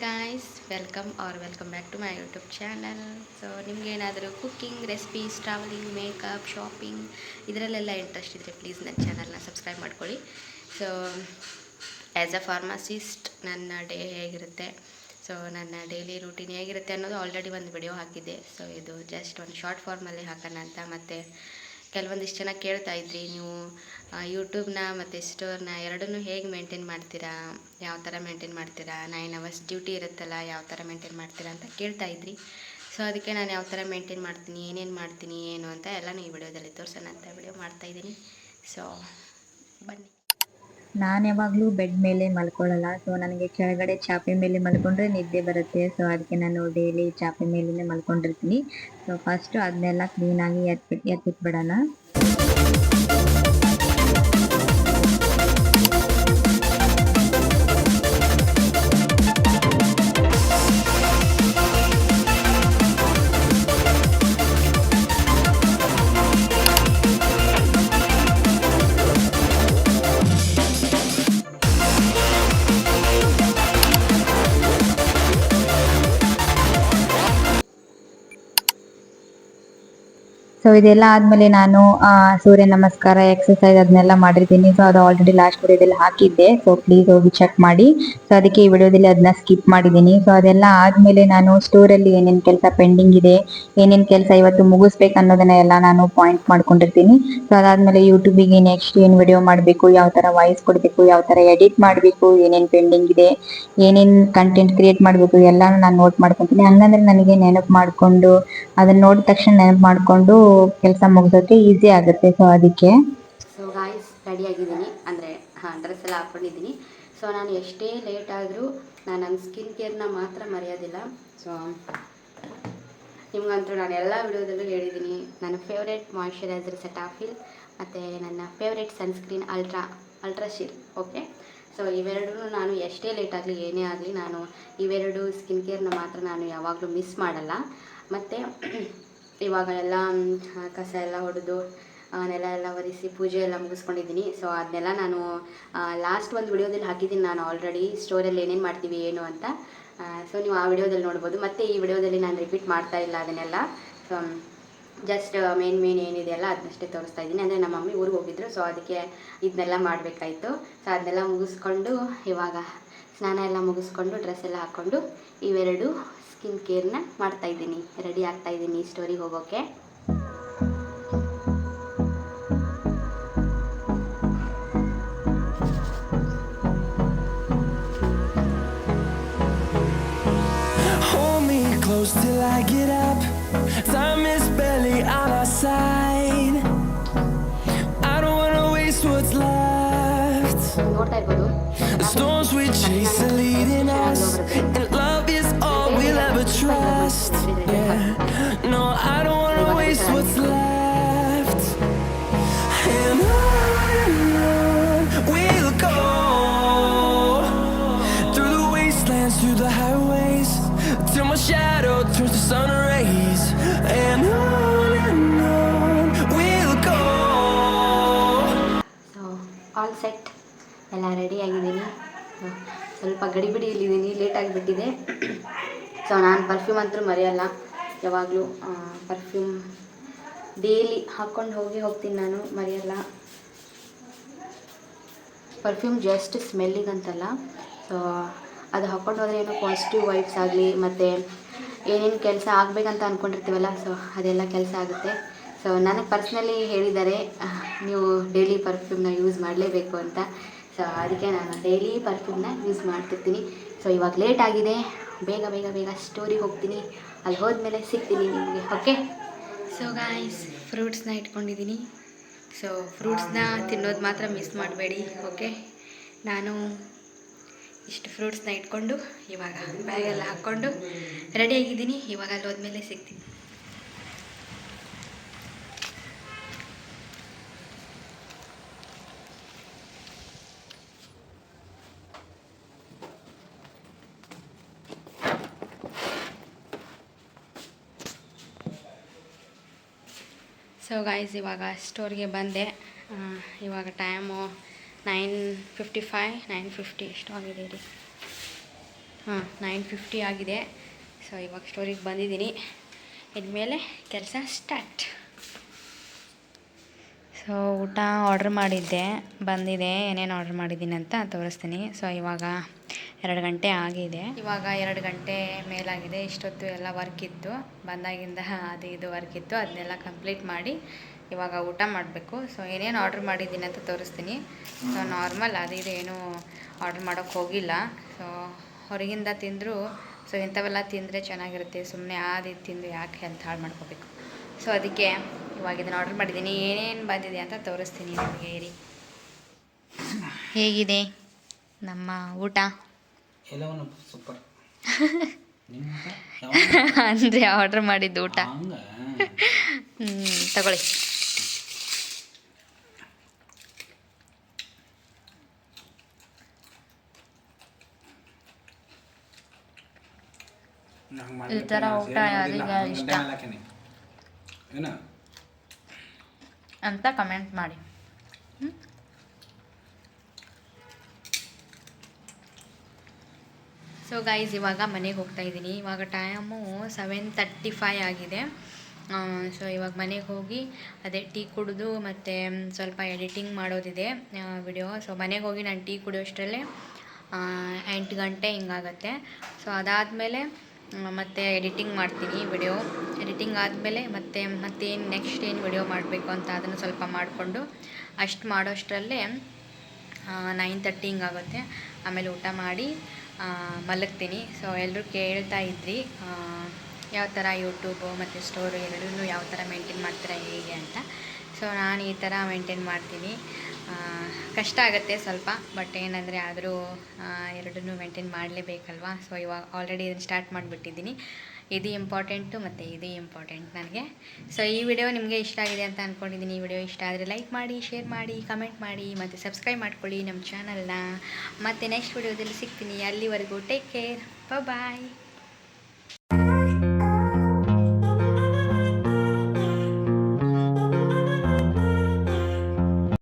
Guys, welcome back to my YouTube channel. So ನಿಮಗೇನಾದರೂ cooking recipes, traveling, makeup, shopping ಇದರಲ್ಲೆಲ್ಲ interest ಇದ್ದರೆ please ನನ್ನ ಚಾನಲ್ನ ಸಬ್ಸ್ಕ್ರೈಬ್ ಮಾಡ್ಕೊಳ್ಳಿ. ಸೊ ಆ್ಯಸ್ ಅ ಫಾರ್ಮಸಿಸ್ಟ್ ನನ್ನ ಡೇ ಹೇಗಿರುತ್ತೆ, ಸೊ ನನ್ನ ಡೈಲಿ ರೂಟೀನ್ ಹೇಗಿರುತ್ತೆ ಅನ್ನೋದು ಆಲ್ರೆಡಿ ಒಂದು ವಿಡಿಯೋ ಹಾಕಿದ್ದೆ. ಸೊ ಇದು ಜಸ್ಟ್ ಒಂದು ಶಾರ್ಟ್ ಫಾರ್ಮಲ್ಲಿ ಹಾಕೋಣ ಅಂತ. ಮತ್ತು ಕೆಲವೊಂದಿಷ್ಟು ಜನ ಕೇಳ್ತಾ ಇದ್ರಿ, ನೀವು ಯೂಟ್ಯೂಬ್ನ ಮತ್ತು ಸ್ಟೋರ್ನ ಎರಡನ್ನೂ ಹೇಗೆ ಮೇಂಟೈನ್ ಮಾಡ್ತೀರಾ, ಯಾವ ಥರ ಮೇಂಟೈನ್ ಮಾಡ್ತೀರಾ, 9 ಅವರ್ಸ್ ಡ್ಯೂಟಿ ಇರುತ್ತಲ್ಲ, ಯಾವ ಥರ ಮೇಂಟೈನ್ ಮಾಡ್ತೀರಾ ಅಂತ ಕೇಳ್ತಾ ಇದ್ರಿ. ಸೊ ಅದಕ್ಕೆ ನಾನು ಯಾವ ಥರ ಮೇಂಟೈನ್ ಮಾಡ್ತೀನಿ, ಏನೇನು ಮಾಡ್ತೀನಿ, ಏನು ಅಂತ ಎಲ್ಲನೂ ಈ ವಿಡಿಯೋದಲ್ಲಿ ತೋರಿಸೋಣ ಅಂತ ವಿಡಿಯೋ ಮಾಡ್ತಾಯಿದ್ದೀನಿ. ಸೊ ಬನ್ನಿ. ನಾನು ಯಾವಾಗಲೂ ಬೆಡ್ ಮೇಲೆ ಮಲ್ಕೊಳ್ಳಲ್ಲ. ಸೊ ನನಗೆ ಕೆಳಗಡೆ ಚಾಪೆ ಮೇಲೆ ಮಲ್ಕೊಂಡ್ರೆ ನಿದ್ದೆ ಬರುತ್ತೆ. ಸೊ ಅದಕ್ಕೆ ನಾನು ಡೈಲಿ ಚಾಪೆ ಮೇಲೇ ಮಲ್ಕೊಂಡಿರ್ತೀನಿ. ಸೊ ಫಸ್ಟು ಅದನ್ನೆಲ್ಲ ಕ್ಲೀನಾಗಿ ಎತ್ತಿಟ್ಬಿಡೋಣ. ಸೊ ಇದೆಲ್ಲ ಆದಮೇಲೆ ನಾನು ಸೂರ್ಯ ನಮಸ್ಕಾರ, ಎಕ್ಸಸೈಸ್ ಅದನ್ನೆಲ್ಲ ಮಾಡಿರ್ತೀನಿ. ಸೊ ಅದು ಆಲ್ರೆಡಿ ಲಾಸ್ಟ್ ವಿಡಿಯೋದಲ್ಲಿ ಹಾಕಿದ್ದೆ. ಸೊ ಪ್ಲೀಸ್ ಹೋಗಿ ಚೆಕ್ ಮಾಡಿ. ಸೊ ಅದಕ್ಕೆ ಈ ವಿಡಿಯೋದಲ್ಲಿ ಅದನ್ನ ಸ್ಕಿಪ್ ಮಾಡಿದ್ದೀನಿ. ಸೊ ಅದೆಲ್ಲ ಆದಮೇಲೆ ನಾನು ಸ್ಟೋರಲ್ಲಿ ಏನೇನು ಕೆಲಸ ಪೆಂಡಿಂಗ್ ಇದೆ, ಏನೇನು ಕೆಲಸ ಇವತ್ತು ಮುಗಿಸ್ಬೇಕು ಅನ್ನೋದನ್ನ ಎಲ್ಲ ನಾನು ಪಾಯಿಂಟ್ ಮಾಡ್ಕೊಂಡಿರ್ತೀನಿ. ಸೊ ಅದಾದಮೇಲೆ ಯೂಟ್ಯೂಬಿಗೆ ನೆಕ್ಸ್ಟ್ ಏನು ವಿಡಿಯೋ ಮಾಡಬೇಕು, ಯಾವ ಥರ ವಾಯ್ಸ್ ಕೊಡಬೇಕು, ಯಾವ ಥರ ಎಡಿಟ್ ಮಾಡಬೇಕು, ಏನೇನು ಪೆಂಡಿಂಗ್ ಇದೆ, ಏನೇನು ಕಂಟೆಂಟ್ ಕ್ರಿಯೇಟ್ ಮಾಡಬೇಕು ಎಲ್ಲನೂ ನಾನು ನೋಟ್ ಮಾಡ್ಕೊತೀನಿ. ಹಂಗಂದ್ರೆ ನನಗೆ ನೆನಪು ಮಾಡಿಕೊಂಡು ಅದನ್ನ ನೋಡಿದ ತಕ್ಷಣ ನೆನಪು ಮಾಡಿಕೊಂಡು ಕೆಲಸ ಮುಗಿಸೋಕೆ ಈಸಿ ಆಗುತ್ತೆ. ಸೊ ಅದಕ್ಕೆ ಸೊ ಗಾಯ್ಸ್, ರೆಡಿಯಾಗಿದ್ದೀನಿ, ಅಂದರೆ ಡ್ರೆಸ್ ಎಲ್ಲ ಹಾಕ್ಕೊಂಡಿದ್ದೀನಿ. ಸೊ ನಾನು ಎಷ್ಟೇ ಲೇಟ್ ಆದರೂ ನಾನು ನನ್ನ ಸ್ಕಿನ್ ಕೇರ್ನ ಮಾತ್ರ ಮರೆಯೋದಿಲ್ಲ. ಸೊ ನಿಮಗಂತೂ ನಾನು ಎಲ್ಲ ವಿಡಿಯೋದಲ್ಲೂ ಹೇಳಿದ್ದೀನಿ, ನನ್ನ ಫೇವ್ರೇಟ್ ಮಾಯ್ಶ್ಚರೈಸರ್ ಸೆಟಾಫಿಲ್ ಮತ್ತು ನನ್ನ favourite sunscreen ultra sheer. Okay, so ಇವೆರಡೂ ನಾನು ಎಷ್ಟೇ ಲೇಟ್ ಆಗಲಿ, ಏನೇ ಆಗಲಿ, ನಾನು ಇವೆರಡು ಸ್ಕಿನ್ ಕೇರ್ನ ಮಾತ್ರ ನಾನು ಯಾವಾಗಲೂ ಮಿಸ್ ಮಾಡಲ್ಲ. ಮತ್ತು ಇವಾಗ ಎಲ್ಲ ಕಸ ಎಲ್ಲ ಹೊಡೆದು ನೆಲ ಎಲ್ಲ ಒರೆಸಿ ಪೂಜೆ ಎಲ್ಲ ಮುಗಿಸ್ಕೊಂಡಿದ್ದೀನಿ. ಸೊ ಅದನ್ನೆಲ್ಲ ನಾನು ಲಾಸ್ಟ್ ಒಂದು ವಿಡಿಯೋದಲ್ಲಿ ಹಾಕಿದ್ದೀನಿ ನಾನು ಆಲ್ರೆಡಿ, ಸ್ಟೋರಲ್ಲಿ ಏನೇನು ಮಾಡ್ತೀವಿ ಏನು ಅಂತ. ಸೊ ನೀವು ಆ ವಿಡಿಯೋದಲ್ಲಿ ನೋಡ್ಬೋದು. ಮತ್ತು ಈ ವಿಡಿಯೋದಲ್ಲಿ ನಾನು ರಿಪೀಟ್ ಮಾಡ್ತಾ ಇಲ್ಲ ಅದನ್ನೆಲ್ಲ. ಸೊ ಜಸ್ಟ್ ಮೇನ್ ಏನಿದೆಯಲ್ಲ ಅದನ್ನಷ್ಟೇ ತೋರಿಸ್ತಾ ಇದ್ದೀನಿ. ಅಂದರೆ ನಮ್ಮ ಮಮ್ಮಿ ಊರಿಗೆ ಹೋಗಿದ್ರು, ಸೊ ಅದಕ್ಕೆ ಇದನ್ನೆಲ್ಲ ಮಾಡಬೇಕಾಯ್ತು. ಸೊ ಅದನ್ನೆಲ್ಲ ಮುಗಿಸ್ಕೊಂಡು ಇವಾಗ ಸ್ನಾನ ಎಲ್ಲ ಮುಗಿಸ್ಕೊಂಡು ಡ್ರೆಸ್ ಎಲ್ಲ ಹಾಕ್ಕೊಂಡು ಇವೆರಡು ಸ್ಕಿನ್ ಕೇರ್ನ ಮಾಡ್ತಾಯಿದ್ದೀನಿ, ರೆಡಿ ಆಗ್ತಾಯಿದ್ದೀನಿ ಸ್ಟೋರಿಗೆ ಹೋಗೋಕ್ಕೆ. Till I get up, time is barely on our side. I don't wanna waste what's left. ನೋಡ್ತಾ ಇರ್ಬೋದು, The storms we chase are leading us, and love is all we'll ever trust. Yeah, no, I don't wanna waste what's left. And on we'll go, through the wastelands, through the highways, till my shadow turns to sun rays. And on we'll go. So all set, ಎಲ್ಲ ready ಆಗಿದ್ದೀನಿ. ಸ್ವಲ್ಪ ಗಡಿಬಿಡಿಯಲ್ಲಿದ್ದೀನಿ, late ಆಗಿಬಿಟ್ಟಿದೆ. So ನಾನು perfume ಅಂತೂ ಮರೆಯಲ್ಲ, ಯಾವಾಗಲೂ perfume daily ಹಾಕ್ಕೊಂಡು ಹೋಗ್ತೀನಿ ನಾನು, ಮರೆಯಲ್ಲ. ಪರ್ಫ್ಯೂಮ್ ಜಸ್ಟ್ ಸ್ಮೆಲ್ಲಿಗಂತಲ್ಲ, ಸೊ ಅದು ಹಾಕ್ಕೊಂಡು ಹೋದರೆ ಏನೋ ಪಾಸಿಟಿವ್ ವೈಬ್ಸ್ ಆಗಲಿ, ಮತ್ತು ಏನೇನು ಕೆಲಸ ಆಗಬೇಕಂತ ಅಂದ್ಕೊಂಡಿರ್ತೀವಲ್ಲ, ಸೊ ಅದೆಲ್ಲ ಕೆಲಸ ಆಗುತ್ತೆ. ಸೊ ನನಗೆ ಪರ್ಸ್ನಲಿ ಹೇಳಿದ್ದಾರೆ, ನೀವು ಡೈಲಿ ಪರ್ಫ್ಯೂಮ್ನ ಯೂಸ್ ಮಾಡಲೇಬೇಕು ಅಂತ. ಸೊ ಅದಕ್ಕೆ ನಾನು ಡೈಲಿ ಪರ್ಫ್ಯೂಮ್ನ ಯೂಸ್ ಮಾಡ್ತಿರ್ತೀನಿ. ಸೊ ಇವಾಗ ಲೇಟ್ ಆಗಿದೆ, ಬೇಗ ಸ್ಟೋರಿಗೆ ಹೋಗ್ತೀನಿ. ಅಲ್ಲಿ ಹೋದ್ಮೇಲೆ ಸಿಗ್ತೀನಿ ನಿಮಗೆ. ಓಕೆ, ಸೊ ಗಾಯ್ಸ್, ಫ್ರೂಟ್ಸ್ನ ಇಟ್ಕೊಂಡಿದ್ದೀನಿ. ಸೊ ಫ್ರೂಟ್ಸ್ನ ತಿನ್ನೋದು ಮಾತ್ರ ಮಿಸ್ ಮಾಡಬೇಡಿ. ಓಕೆ, ನಾನು ಇಷ್ಟು ಫ್ರೂಟ್ಸ್ನ ಇಟ್ಕೊಂಡು ಇವಾಗ ಬ್ಯಾಗೆಲ್ಲ ಹಾಕ್ಕೊಂಡು ರೆಡಿಯಾಗಿದ್ದೀನಿ. ಇವಾಗ ಅಲ್ಲಿ ಹೋದ್ಮೇಲೆ ಸಿಗ್ತೀನಿ. ಸೊ ಗಾಯ್ಸ್, ಇವಾಗ ಸ್ಟೋರ್ಗೆ ಬಂದೆ. ಇವಾಗ ಟೈಮು 9:55 9:50 ಎಷ್ಟು ಆಗಿದೆ ರೀ. 9:50 ಆಗಿದೆ. ಸೊ ಇವಾಗ ಸ್ಟೋರಿಗೆ ಬಂದಿದ್ದೀನಿ. ಇನ್ಮೇಲೆ ಕೆಲಸ ಸ್ಟಾರ್ಟ್. ಸೊ ಊಟ ಆರ್ಡ್ರ್ ಮಾಡಿದ್ದೆ, ಬಂದಿದೆ. ಏನೇನು ಆರ್ಡ್ರ್ ಮಾಡಿದ್ದೀನಿ ಅಂತ ತೋರಿಸ್ತೀನಿ. ಸೊ ಇವಾಗ 2 ಗಂಟೆ ಆಗಿದೆ. ಇವಾಗ 2 ಗಂಟೆ ಮೇಲಾಗಿದೆ. ಇಷ್ಟೊತ್ತು ಎಲ್ಲ ವರ್ಕ್ ಇತ್ತು, ಬಂದಾಗಿಂದ ಅದು ಇದು ವರ್ಕ್ ಇತ್ತು, ಅದನ್ನೆಲ್ಲ ಕಂಪ್ಲೀಟ್ ಮಾಡಿ ಇವಾಗ ಊಟ ಮಾಡಬೇಕು. ಸೊ ಏನೇನು ಆರ್ಡ್ರ್ ಮಾಡಿದ್ದೀನಿ ಅಂತ ತೋರಿಸ್ತೀನಿ. ಸೊ ನಾರ್ಮಲ್ ಅದು ಇದು ಏನೂ ಆರ್ಡ್ರ್ ಮಾಡೋಕ್ಕೆ ಹೋಗಿಲ್ಲ. ಸೊ ಹೊರಗಿಂದ ತಿಂದರೂ ಸೊ ಇಂಥವೆಲ್ಲ ತಿಂದರೆ ಚೆನ್ನಾಗಿರುತ್ತೆ. ಸುಮ್ಮನೆ ಅದು ಇದು ತಿಂದು ಯಾಕೆ ಹೆಲ್ತ್ ಹಾಳು ಮಾಡ್ಕೋಬೇಕು. ಸೊ ಅದಕ್ಕೆ ಇವಾಗ ಇದನ್ನು ಆರ್ಡ್ರ್ ಮಾಡಿದ್ದೀನಿ. ಏನೇನು ಬಂದಿದೆ ಅಂತ ತೋರಿಸ್ತೀನಿ ನಿಮಗೆ. ಇರಿ, ಹೇಗಿದೆ ನಮ್ಮ ಊಟ? ಎಲ್ಲವನ್ನೂ ಸೂಪರ್. ಅಂದರೆ ಆರ್ಡ್ರ್ ಮಾಡಿದ್ದು ಊಟ. ತಗೊಳ್ಳಿ. ಈ ಥರ ಊಟ ಯಾರಿಗೆ ಇಷ್ಟ ಅಂತ ಕಮೆಂಟ್ ಮಾಡಿ. ಸೊ ಗೈಸ್, ಇವಾಗ ಮನೆಗೆ ಹೋಗ್ತಾ ಇದ್ದೀನಿ. ಇವಾಗ ಟೈಮು 7:35 ಆಗಿದೆ. ಸೊ ಇವಾಗ ಮನೆಗೆ ಹೋಗಿ ಅದೇ ಟೀ ಕುಡಿದು ಮತ್ತು ಸ್ವಲ್ಪ ಎಡಿಟಿಂಗ್ ಮಾಡೋದಿದೆ ವಿಡಿಯೋ. ಸೊ ಮನೆಗೆ ಹೋಗಿ ನಾನು ಟೀ ಕುಡಿಯೋಷ್ಟರಲ್ಲೇ 8 ಗಂಟೆ ಹಿಂಗಾಗತ್ತೆ. ಸೊ ಅದಾದಮೇಲೆ ಮತ್ತೆ ಎಡಿಟಿಂಗ್ ಮಾಡ್ತೀನಿ ವಿಡಿಯೋ. ಎಡಿಟಿಂಗ್ ಆದಮೇಲೆ ಮತ್ತೇನು ನೆಕ್ಸ್ಟ್ ಏನು ವಿಡಿಯೋ ಮಾಡಬೇಕು ಅಂತ ಅದನ್ನು ಸ್ವಲ್ಪ ಮಾಡಿಕೊಂಡು ಅಷ್ಟು ಮಾಡೋಷ್ಟರಲ್ಲೇ 9:30 ಹಿಂಗಾಗುತ್ತೆ. ಆಮೇಲೆ ಊಟ ಮಾಡಿ ಮಲಗ್ತೀನಿ. ಸೊ ಎಲ್ಲರೂ ಕೇಳ್ತಾ ಇದ್ರಿ ಯಾವ ಥರ ಯೂಟ್ಯೂಬು ಮತ್ತು ಸ್ಟೋರು ಎರಡೂ ಯಾವ ಥರ ಮೇಂಟೈನ್ ಮಾಡ್ತೀರಾ ಹೇಗೆ ಅಂತ. ಸೊ ನಾನು ಈ ಥರ ಮೇಂಟೈನ್ ಮಾಡ್ತೀನಿ. ಕಷ್ಟ ಆಗುತ್ತೆ ಸ್ವಲ್ಪ, ಬಟ್ ಏನಂದರೆ ಆದರೂ ಎರಡನ್ನೂ ಮೇಂಟೈನ್ ಮಾಡಲೇಬೇಕಲ್ವ. ಸೊ ಇವಾಗ ಆಲ್ರೆಡಿ ಇದನ್ನು ಸ್ಟಾರ್ಟ್ ಮಾಡಿಬಿಟ್ಟಿದ್ದೀನಿ. ಇದು ಇಂಪಾರ್ಟೆಂಟು ಮತ್ತು ಇದು ಇಂಪಾರ್ಟೆಂಟ್ ನನಗೆ. ಸೊ ಈ ವಿಡಿಯೋ ನಿಮಗೆ ಇಷ್ಟ ಆಗಿದೆ ಅಂತ ಅಂದ್ಕೊಂಡಿದ್ದೀನಿ. ಈ ವಿಡಿಯೋ ಇಷ್ಟ ಆದರೆ ಲೈಕ್ ಮಾಡಿ, ಶೇರ್ ಮಾಡಿ, ಕಮೆಂಟ್ ಮಾಡಿ ಮತ್ತು ಸಬ್ಸ್ಕ್ರೈಬ್ ಮಾಡ್ಕೊಳ್ಳಿ ನಮ್ಮ ಚಾನಲ್ನ. ಮತ್ತು ನೆಕ್ಸ್ಟ್ ವಿಡಿಯೋದಲ್ಲಿ ಸಿಗ್ತೀನಿ. ಅಲ್ಲಿವರೆಗೂ ಟೇಕ್ ಕೇರ್, ಬಾಯ್.